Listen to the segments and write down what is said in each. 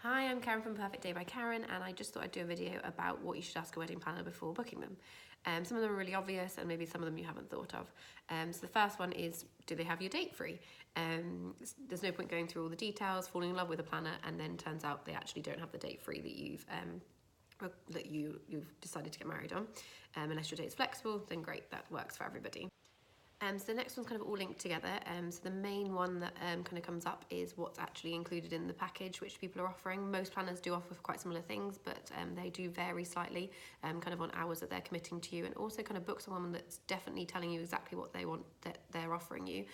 Hi, I'm Karen from Perfect Day by Karen, and I just thought I'd do a video about what you should ask a wedding planner before booking them. Some of them are really obvious, and maybe some of them you haven't thought of. So the first one is, do they have your date free? There's no point going through all the details, falling in love with a planner, and then turns out they actually don't have the date free that you've decided to get married on. Unless your date's flexible, then great, that works for everybody. So the next one's kind of all linked together. So the main one that kind of comes up is what's actually included in the package, which people are offering. Most planners do offer quite similar things, but they do vary slightly, kind of on hours that they're committing to you, and also kind of book someone that's definitely telling you exactly what they want that they're offering you.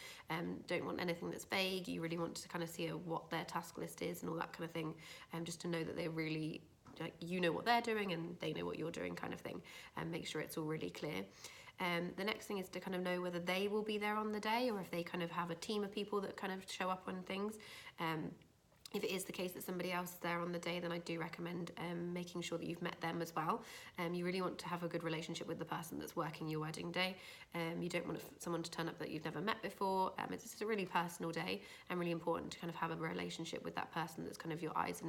Don't want anything that's vague. You really want to kind of see what their task list is and all that kind of thing, just to know that they're really, like, you know what they're doing and they know what you're doing, kind of thing, and make sure it's all really clear. The next thing is to kind of know whether they will be there on the day or if they kind of have a team of people that kind of show up on things. If it is the case that somebody else is there on the day, then I do recommend making sure that you've met them as well. You really want to have a good relationship with the person that's working your wedding day. You don't want someone to turn up that you've never met before. It's just a really personal day and really important to kind of have a relationship with that person that's kind of your eyes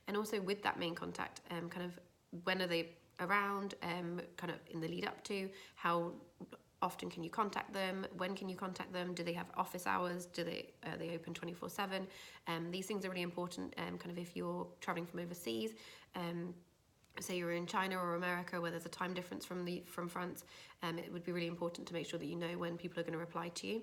and also with that main contact, kind of when are they around, kind of in the lead up to, how often can you contact them, when can you contact them, do they have office hours, are they open 24/7? These things are really important, kind of if you're traveling from overseas, say you're in China or America where there's a time difference from France, it would be really important to make sure that you know when people are going to reply to you.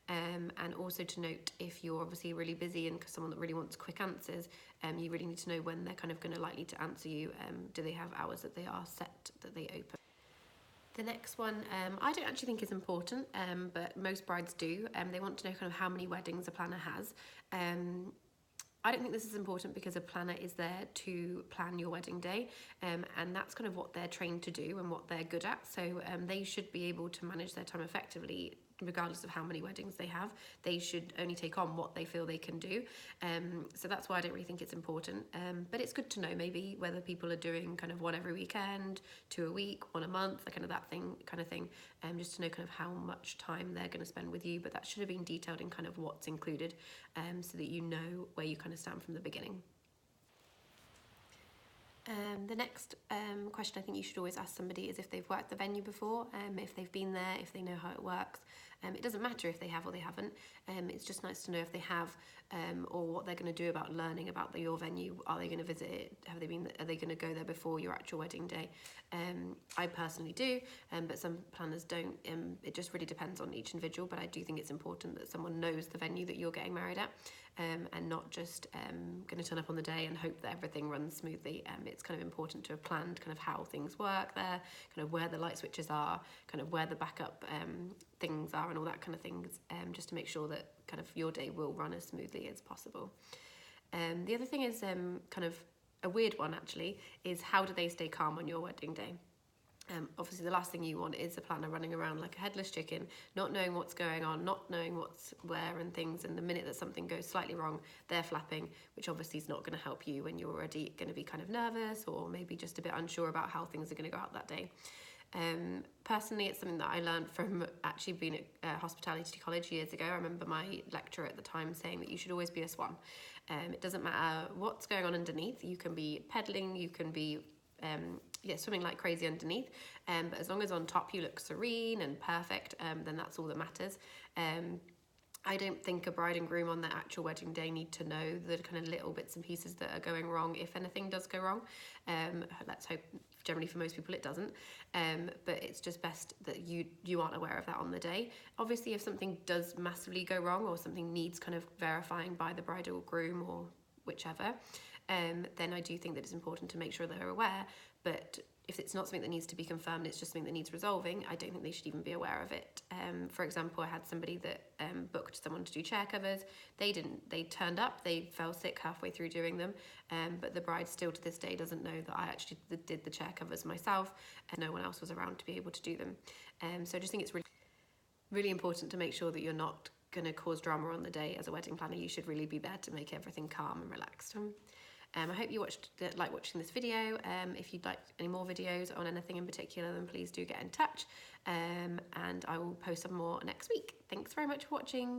And also to note, if you're obviously really busy and someone that really wants quick answers, you really need to know when they're kind of going to likely to answer you. Do they have hours that they are set that they open? The next one, I don't actually think is important, but most brides do. They want to know kind of how many weddings a planner has. I don't think this is important because a planner is there to plan your wedding day, and that's kind of what they're trained to do and what they're good at. So they should be able to manage their time effectively regardless of how many weddings they have. They should only take on what they feel they can do. So that's why I don't really think it's important. But it's good to know maybe whether people are doing kind of one every weekend, 2 a week, 1 a month, kind of that thing, just to know kind of how much time they're going to spend with you. But that should have been detailed in kind of what's included, so that you know where you kind of stand from the beginning. The next question I think you should always ask somebody is if they've worked the venue before, if they've been there, if they know how it works. It doesn't matter if they have or they haven't. It's just nice to know if they have, or what they're going to do about learning about your venue. Are they going to visit it? Are they going to go there before your actual wedding day? I personally do, but some planners don't. It just really depends on each individual, but I do think it's important that someone knows the venue that you're getting married at, and not just going to turn up on the day and hope that everything runs smoothly. It's kind of important to have planned kind of how things work there, kind of where the light switches are, kind of where the backup things are and all that kind of things, just to make sure that kind of your day will run as smoothly as possible. The other thing is kind of a weird one actually, is how do they stay calm on your wedding day? Obviously the last thing you want is a planner running around like a headless chicken, not knowing what's going on, not knowing what's where and things, and the minute that something goes slightly wrong, they're flapping, which obviously is not going to help you when you're already going to be kind of nervous or maybe just a bit unsure about how things are going to go out that day. Personally, it's something that I learned from actually being at hospitality college years ago. I remember my lecturer at the time saying that you should always be a swan. It doesn't matter what's going on underneath. You can be pedaling, you can be swimming like crazy underneath, but as long as on top you look serene and perfect, then that's all that matters. I don't think a bride and groom on their actual wedding day need to know the kind of little bits and pieces that are going wrong if anything does go wrong. Let's hope generally for most people it doesn't, but it's just best that you aren't aware of that on the day. Obviously if something does massively go wrong or something needs kind of verifying by the bride or groom or whichever, then I do think that it's important to make sure they're aware. But if it's not something that needs to be confirmed, it's just something that needs resolving, I don't think they should even be aware of it. For example, I had somebody that booked someone to do chair covers. They turned up, they fell sick halfway through doing them, but the bride still to this day doesn't know that I actually did the chair covers myself and no one else was around to be able to do them. So I just think it's really important to make sure that you're not going to cause drama on the day. As a wedding planner, you should really be there to make everything calm and relaxed. I hope you like watching this video. If you'd like any more videos on anything in particular, then please do get in touch, and I will post some more next week. Thanks very much for watching.